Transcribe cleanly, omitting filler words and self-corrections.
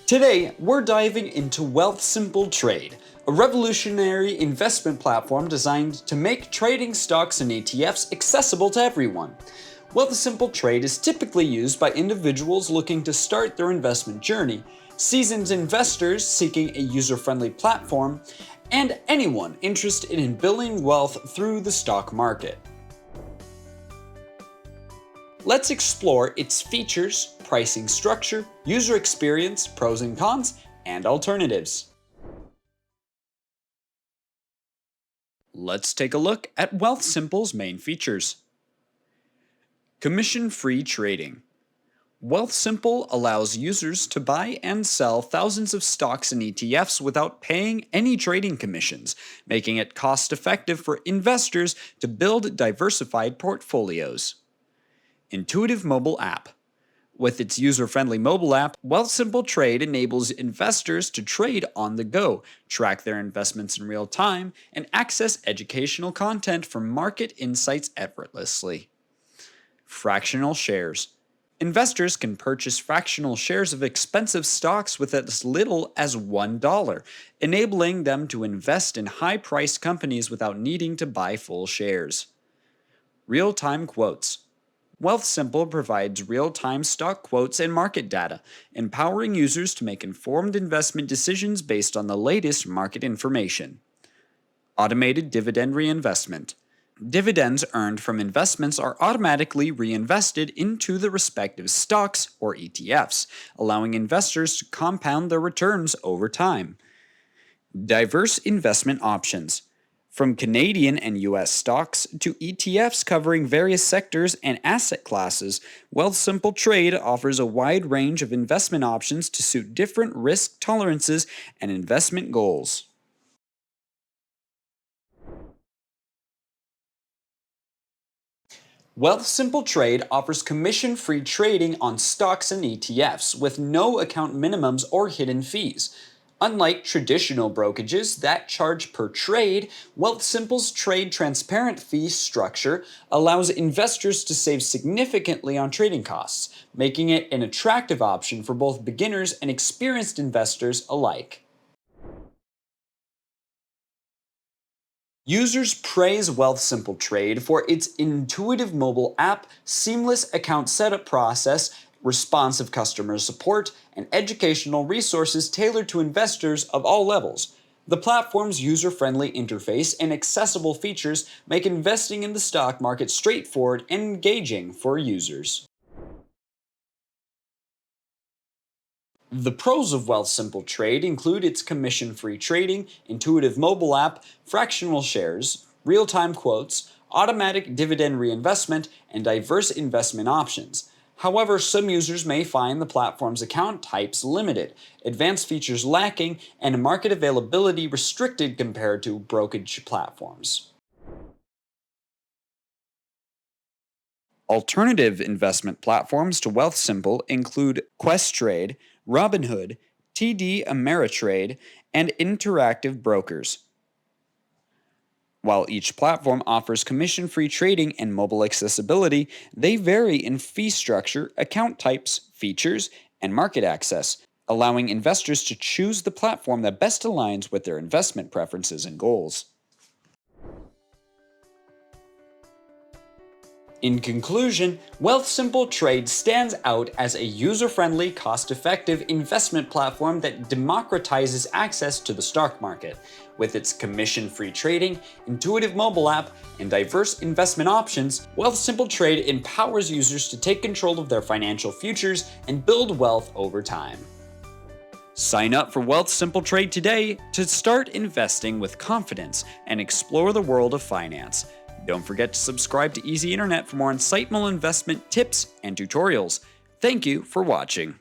Today, we're diving into Wealthsimple Trade, a revolutionary investment platform designed to make trading stocks and ETFs accessible to everyone. Wealthsimple Trade is typically used by individuals looking to start their investment journey, seasoned investors seeking a user-friendly platform, and anyone interested in building wealth through the stock market. Let's explore its features, pricing structure, user experience, pros and cons, and alternatives. Let's take a look at Wealthsimple's main features. Commission-free trading. Wealthsimple allows users to buy and sell thousands of stocks and ETFs without paying any trading commissions, making it cost-effective for investors to build diversified portfolios. Intuitive mobile app. With its user-friendly mobile app, Wealthsimple Trade enables investors to trade on the go, track their investments in real time, and access educational content from market insights effortlessly. Fractional shares. Investors can purchase fractional shares of expensive stocks with as little as $1, enabling them to invest in high-priced companies without needing to buy full shares. Real-time quotes. Wealthsimple provides real-time stock quotes and market data, empowering users to make informed investment decisions based on the latest market information. Automated dividend reinvestment. Dividends earned from investments are automatically reinvested into the respective stocks or ETFs, allowing investors to compound their returns over time. Diverse investment options. From Canadian and U.S. stocks to ETFs covering various sectors and asset classes, Wealthsimple Trade offers a wide range of investment options to suit different risk tolerances and investment goals. Wealthsimple Trade offers commission-free trading on stocks and ETFs with no account minimums or hidden fees. Unlike traditional brokerages that charge per trade, Wealthsimple's trade transparent fee structure allows investors to save significantly on trading costs, making it an attractive option for both beginners and experienced investors alike. Users praise Wealthsimple Trade for its intuitive mobile app, seamless account setup process, responsive customer support, and educational resources tailored to investors of all levels. The platform's user-friendly interface and accessible features make investing in the stock market straightforward and engaging for users. The pros of Wealthsimple Trade include its commission-free trading, intuitive mobile app, fractional shares, real-time quotes, automatic dividend reinvestment, and diverse investment options. However, some users may find the platform's account types limited, advanced features lacking, and market availability restricted compared to brokerage platforms. Alternative investment platforms to Wealthsimple include Questrade, Robinhood, TD Ameritrade, and Interactive Brokers. While each platform offers commission-free trading and mobile accessibility, they vary in fee structure, account types, features, and market access, allowing investors to choose the platform that best aligns with their investment preferences and goals. In conclusion, Wealthsimple Trade stands out as a user-friendly, cost-effective investment platform that democratizes access to the stock market. With its commission-free trading, intuitive mobile app, and diverse investment options, Wealthsimple Trade empowers users to take control of their financial futures and build wealth over time. Sign up for Wealthsimple Trade today to start investing with confidence and explore the world of finance. Don't forget to subscribe to EasyInternet for more insightful investment tips and tutorials. Thank you for watching.